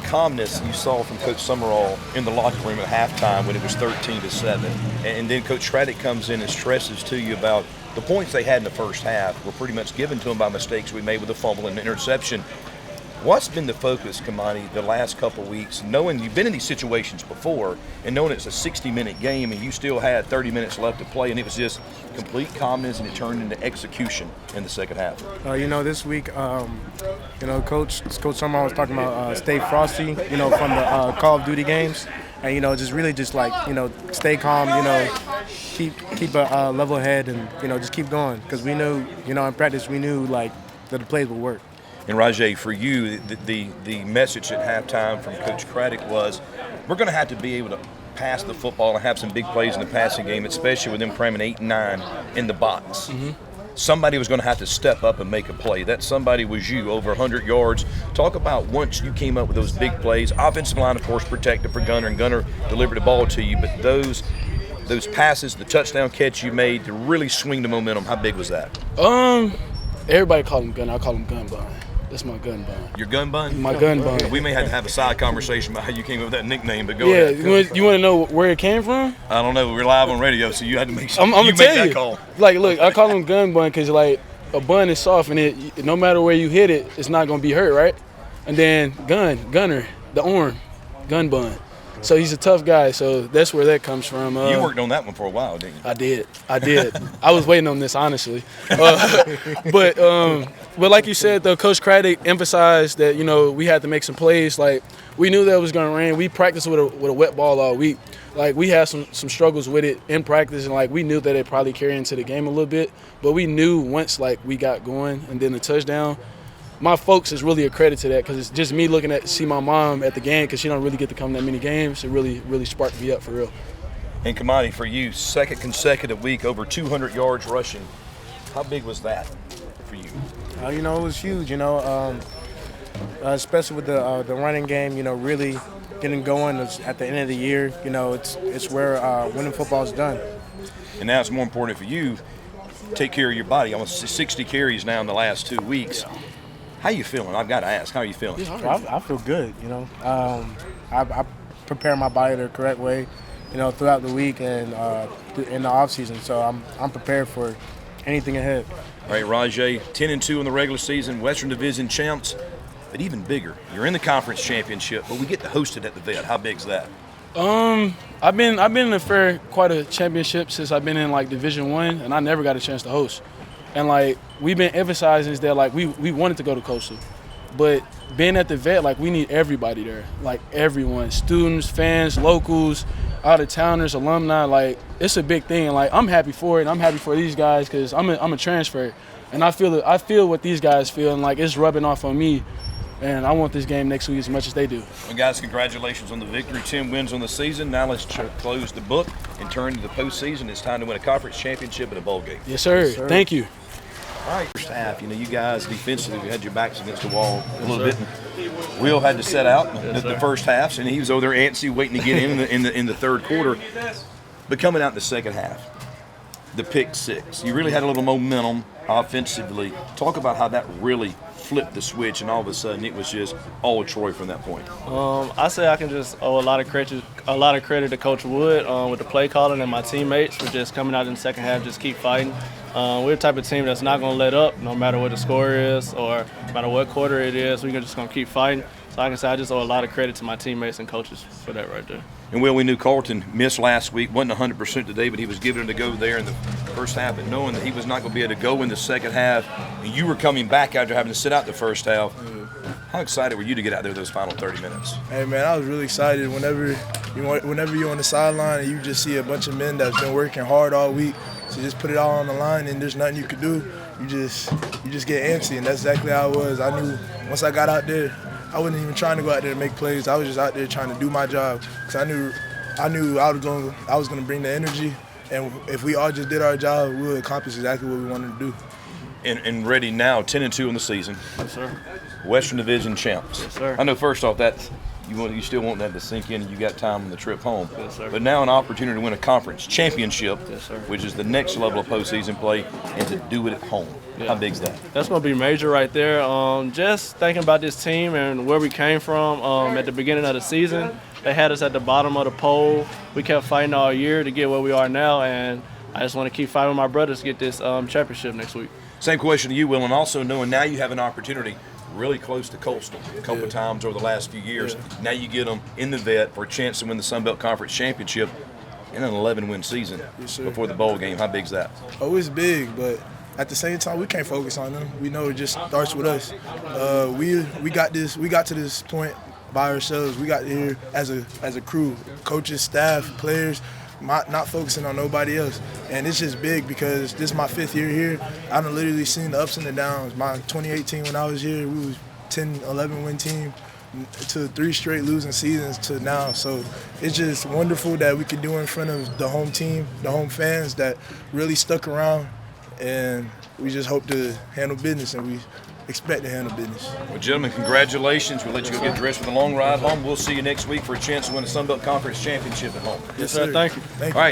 calmness you saw from Coach Summerall in the locker room at halftime when it was 13-7, and then Coach Craddock comes in and stresses to you about the points they had in the first half were pretty much given to them by mistakes we made with a fumble and an interception. What's been the focus, Kamani, the last couple of weeks, knowing you've been in these situations before and knowing it's a 60-minute game and you still had 30 minutes left to play and it was just complete calmness and it turned into execution in the second half? This week, Coach Summerall was talking about stay frosty, from the Call of Duty games. And, stay calm, keep a level head and, just keep going. Because we knew, in practice, we knew, that the plays would work. And Rajay, for you, the message at halftime from Coach Craddock was we're going to have to be able to pass the football and have some big plays in the passing game, especially with them cramming 8 and 9 in the box. Mm-hmm. Somebody was going to have to step up and make a play. That somebody was you, over 100 yards. Talk about once you came up with those big plays. Offensive line, of course, protected for Gunner, and Gunner delivered the ball to you. But those passes, the touchdown catch you made to really swing the momentum, how big was that? Everybody called him Gunner. I call him Gun Bun. That's my gun bun. Your gun bun? My gun bun. We may have to have a side conversation about how you came up with that nickname, but go ahead. You want to know where it came from? I don't know. We're live on radio, so you had to make sure I'm gonna tell that you. Call. Look, I call him gun bun because, a bun is soft and it, no matter where you hit it, it's not going to be hurt, right? And then Gunner, the arm, gun bun. So he's a tough guy, so that's where that comes from. You worked on that one for a while, didn't you? I did. I was waiting on this, honestly. But like you said, though, Coach Craddock emphasized that, we had to make some plays. We knew that it was going to rain. We practiced with a wet ball all week. We had some struggles with it in practice, and, we knew that it probably carried into the game a little bit. But we knew once, we got going and then the touchdown, my folks is really a credit to that because it's just me looking at see my mom at the game because she don't really get to come to that many games. It really, really sparked me up for real. And Kamani, for you, second consecutive week, over 200 yards rushing. How big was that for you? It was huge, especially with the running game, really getting going at the end of the year. It's where winning football is done. And now it's more important for you take care of your body. Almost 60 carries now in the last 2 weeks. Yeah. How you feeling? I've got to ask. How are you feeling? I feel good, I prepare my body the correct way, throughout the week and in the off season. So I'm prepared for anything ahead. All right, Rajay, 10-2 in the regular season, Western Division champs, but even bigger. You're in the conference championship, but we get to host it at the Vet. How big's that? I've been in quite a championship since I've been in Division I, and I never got a chance to host. And we've been emphasizing is that we wanted to go to Coastal, but being at the Vet, we need everybody there, everyone, students, fans, locals, out of towners, alumni. It's a big thing. And I'm happy for it. And I'm happy for these guys because I'm a transfer, and I feel what these guys feel, and it's rubbing off on me. And I want this game next week as much as they do. Well, guys, congratulations on the victory. 10 wins on the season. Now let's close the book and turn to the postseason. It's time to win a conference championship and a bowl game. Yes, sir. Yes, sir. Thank you. All right, first half, you guys defensively had your backs against the wall a little bit. And Will had to set out the first half, and he was over there antsy waiting to get in the third quarter. But coming out in the second half, the pick six, you really had a little momentum offensively. Talk about how that really flipped the switch, and all of a sudden it was just all Troy from that point. I say I can just owe a lot of credit to Coach Wood with the play calling and my teammates for just coming out in the second half, just keep fighting. We're the type of team that's not going to let up no matter what the score is or no matter what quarter it is. We're just going to keep fighting. So I can say I just owe a lot of credit to my teammates and coaches for that right there. And, Will, we knew Carlton missed last week, wasn't 100% today, but he was giving it a go there in the first half, and knowing that he was not going to be able to go in the second half, and you were coming back after having to sit out the first half. How excited were you to get out there those final 30 minutes? Hey, man, I was really excited. Whenever you're on the sideline and you just see a bunch of men that's been working hard all week to just put it all on the line and there's nothing you could do, you just get antsy, and that's exactly how it was. I knew once I got out there, I wasn't even trying to go out there to make plays. I was just out there trying to do my job because I knew I was going to bring the energy, and if we all just did our job, we would accomplish exactly what we wanted to do. And ready now, 10-2 in the season. Yes, sir. Western Division champs. Yes, sir. I know first off that you still want that to sink in, and you got time on the trip home. Yes, sir. But now an opportunity to win a conference championship, Yes, sir. which is the next level of postseason play, and to do it at home. Yeah. How big's that? That's going to be major right there. Just thinking about this team and where we came from at the beginning of the season, they had us at the bottom of the poll. We kept fighting all year to get where we are now, and I just want to keep fighting with my brothers to get this championship next week. Same question to you, Will, and also knowing now you have an opportunity really close to Coastal a couple of times over the last few years. Yeah. Now you get them in the vet for a chance to win the Sun Belt Conference Championship in an 11-win season before the bowl game. How big's that? Oh, it's big, but at the same time, we can't focus on them. We know it just starts with us. We got this. We got to this point by ourselves. We got here as a crew, coaches, staff, players, not focusing on nobody else. And it's just big because this is my 5th year here. I've literally seen the ups and the downs. My 2018 when I was here, we was 10, 11-win team to 3 straight losing seasons to now. So it's just wonderful that we can do in front of the home team, the home fans that really stuck around. And we just hope to handle business, and we expect to handle business. Well, gentlemen, congratulations. We'll let you go get dressed for the long ride home. We'll see you next week for a chance to win the Sun Belt Conference Championship at home. Yes, sir. Thank you. Thank All right.